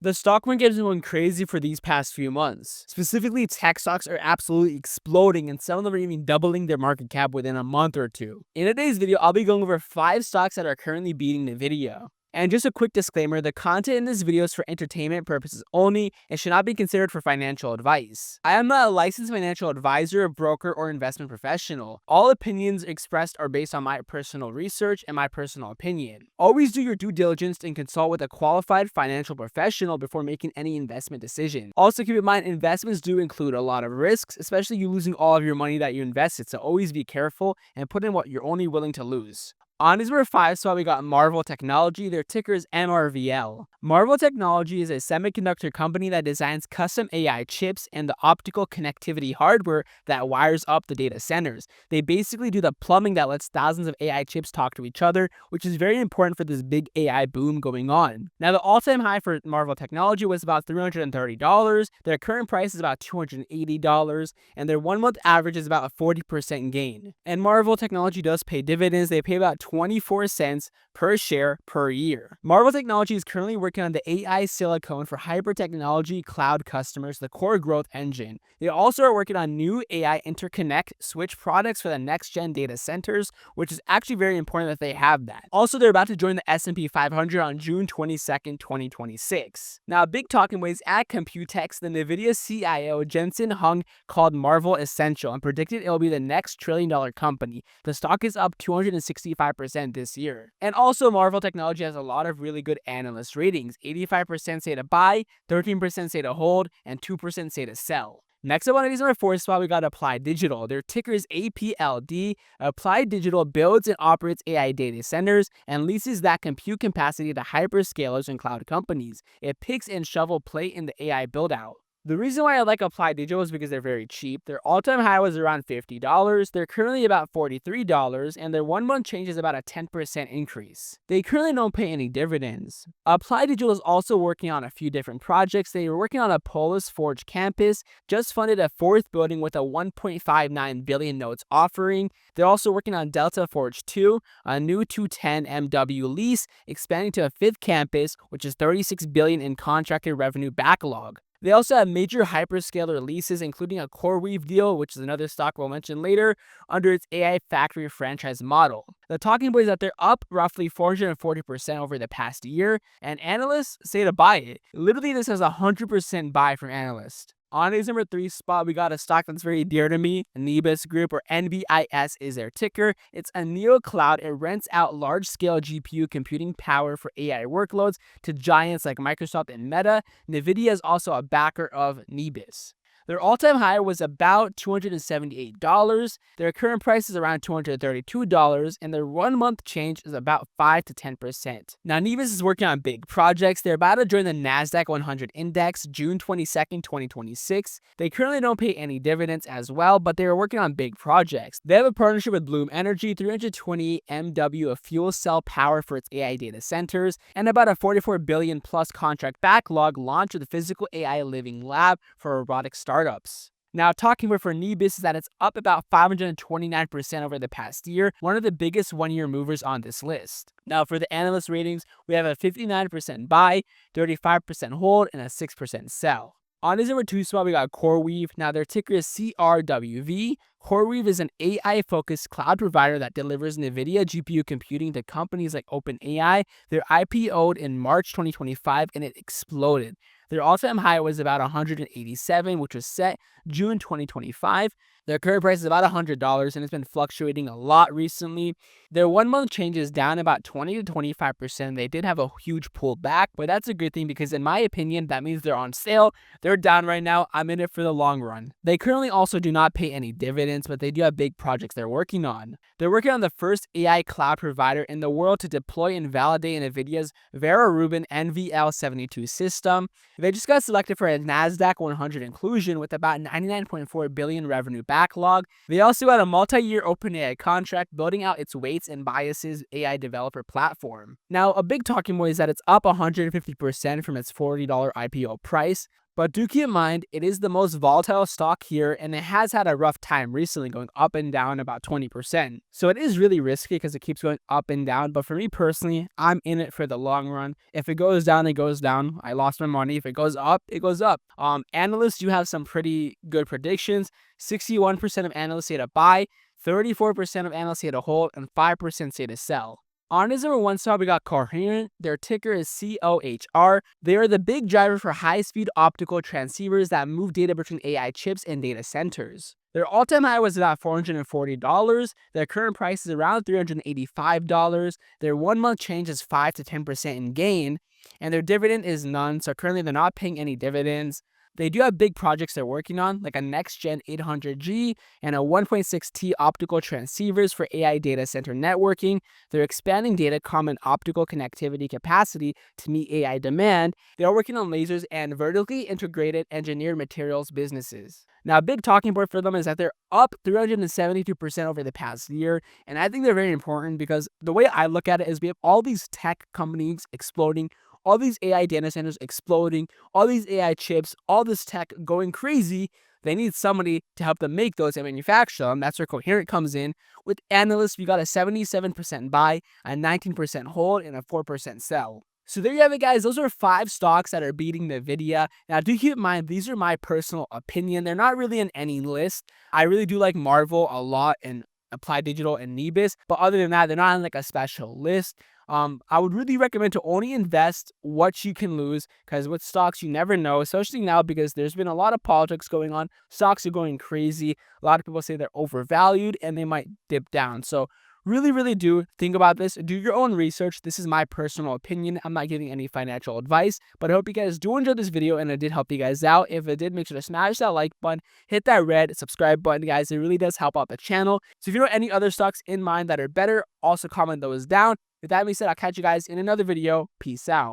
The stock market has been going crazy for these past few months. Specifically, tech stocks are absolutely exploding, and some of them are even doubling their market cap within a month or two. In today's video, I'll be going over 5 stocks that are currently beating Nvidia. And just a quick disclaimer, the content in this video is for entertainment purposes only and should not be considered for financial advice. I am not a licensed financial advisor, broker, or investment professional. All opinions expressed are based on my personal research and my personal opinion. Always do your due diligence and consult with a qualified financial professional before making any investment decision. Also keep in mind, investments do include a lot of risks, especially you losing all of your money that you invested, so always be careful and put in what you're only willing to lose. On his number 5 spot, we got Marvell Technology. Their ticker is MRVL. Marvell Technology is a semiconductor company that designs custom AI chips and the optical connectivity hardware that wires up the data centers. They basically do the plumbing that lets thousands of AI chips talk to each other, which is very important for this big AI boom going on. Now, the all-time high for Marvell Technology was about $330. Their current price is about $280, and their 1-month average is about a 40% gain. And Marvell Technology does pay dividends. They pay about 24 cents per share per year. Marvell Technology is currently working on the AI silicon for hyper technology cloud customers, the core growth engine. They also are working on new AI interconnect switch products for the next gen data centers, which is actually very important that they have that. Also, they're about to join the S&P 500 on June 22nd, 2026. Now, a big talking points at Computex, the Nvidia CIO Jensen Huang called Marvell essential and predicted it will be the next trillion-dollar company. The stock is up 265% this year. And also, Marvell Technology has a lot of really good analyst ratings. 85% say to buy, 13% say to hold, and 2% say to sell. Next up on these number 4 spot, we got Applied Digital. Their ticker is APLD. Applied Digital builds and operates AI data centers and leases that compute capacity to hyperscalers and cloud companies. It picks and shovel play in the AI build-out. The reason why I like Applied Digital is because they're very cheap. Their all-time high was around $50. They're currently about $43, and their 1-month change is about a 10% increase. They currently don't pay any dividends. Applied Digital is also working on a few different projects. They were working on a Polis Forge campus, just funded a 4th building with a 1.59 billion notes offering. They're also working on Delta Forge 2, a new 210 MW lease, expanding to a 5th campus, which is $36 billion in contracted revenue backlog. They also have major hyperscaler leases, including a CoreWeave deal, which is another stock we'll mention later, under its AI factory franchise model. The talking point is that they're up roughly 440% over the past year, and analysts say to buy it. Literally, this has a 100% buy from analysts. On his number 3 spot, we got a stock that's very dear to me, Nibis Group, or NVIS is their ticker. It's a neo cloud. It rents out large-scale GPU computing power for AI workloads to giants like Microsoft and Meta. Nvidia is also a backer of Nibis. Their all-time high was about $278. Their current price is around $232, and their 1-month change is about 5 to 10%. Now, Nibis is working on big projects. They're about to join the NASDAQ 100 index June 22nd, 2026. They currently don't pay any dividends as well, but they are working on big projects. They have a partnership with Bloom Energy, 328 MW of fuel cell power for its AI data centers, and about a $44 billion plus contract backlog launch of the physical AI living lab for robotic startups. Now, talking about for Nibis is that it's up about 529% over the past year, one of the biggest 1-year movers on this list. Now, for the analyst ratings, we have a 59% buy, 35% hold, and a 6% sell. On his number 2 spot, we got CoreWeave. Now, their ticker is CRWV. CoreWeave is an AI-focused cloud provider that delivers NVIDIA GPU computing to companies like OpenAI. They're IPO'd in March 2025, and it exploded. Their all-time high was about $187, which was set June 2025. Their current price is about $100, and it's been fluctuating a lot recently. Their 1-month change is down about 20 to 25%. They did have a huge pullback, but that's a good thing because in my opinion, that means they're on sale. They're down right now. I'm in it for the long run. They currently also do not pay any dividends, but they do have big projects they're working on. They're working on the first AI cloud provider in the world to deploy and validate NVIDIA's Vera Rubin NVL72 system. They just got selected for a NASDAQ 100 inclusion with about $99.4 billion revenue backlog. They also had a multi-year OpenAI contract building out its weights and biases AI developer platform. Now, a big talking point is that it's up 150% from its $40 IPO price. But do keep in mind, it is the most volatile stock here, and it has had a rough time recently, going up and down about 20%. So it is really risky because it keeps going up and down. But for me personally, I'm in it for the long run. If it goes down, it goes down. I lost my money. If it goes up, it goes up. Analysts do have some pretty good predictions. 61% of analysts say to buy, 34% of analysts say to hold, and 5% say to sell. On his number one stock, we got Coherent. Their ticker is COHR. They are the big driver for high-speed optical transceivers that move data between AI chips and data centers. Their all-time high was about $440. Their current price is around $385. Their 1 month change is 5 to 10% in gain, and their dividend is none. So currently, they're not paying any dividends. They do have big projects they're working on, like a next-gen 800G and a 1.6T optical transceivers for AI data center networking. They're expanding datacom and optical connectivity capacity to meet AI demand. They are working on lasers and vertically integrated engineered materials businesses. Now, a big talking point for them is that they're up 372% over the past year, and I think they're very important because the way I look at it is we have all these tech companies exploding, all these AI data centers exploding, all these AI chips, all this tech going crazy. They need somebody to help them make those and manufacture them. That's where Coherent comes in. With analysts, we got a 77% buy, a 19% hold, and a 4% sell. So there you have it, guys. Those are 5 stocks that are beating Nvidia. Now, do keep in mind, these are my personal opinion. They're not really in any list. I really do like Marvel a lot and Applied Digital and Nebis, but other than that, they're not on like a special list. I would really recommend to only invest what you can lose, because with stocks, you never know, especially now because there's been a lot of politics going on. Stocks are going crazy. A lot of people say they're overvalued and they might dip down. So really do think about this. Do your own research. This is my personal opinion. I'm not giving any financial advice, but I hope you guys do enjoy this video and it did help you guys out. If it did, make sure to smash that like button, hit that red subscribe button, guys. It really does help out the channel. So if you know any other stocks in mind that are better, also comment those down. With that being said, I'll catch you guys in another video. Peace out.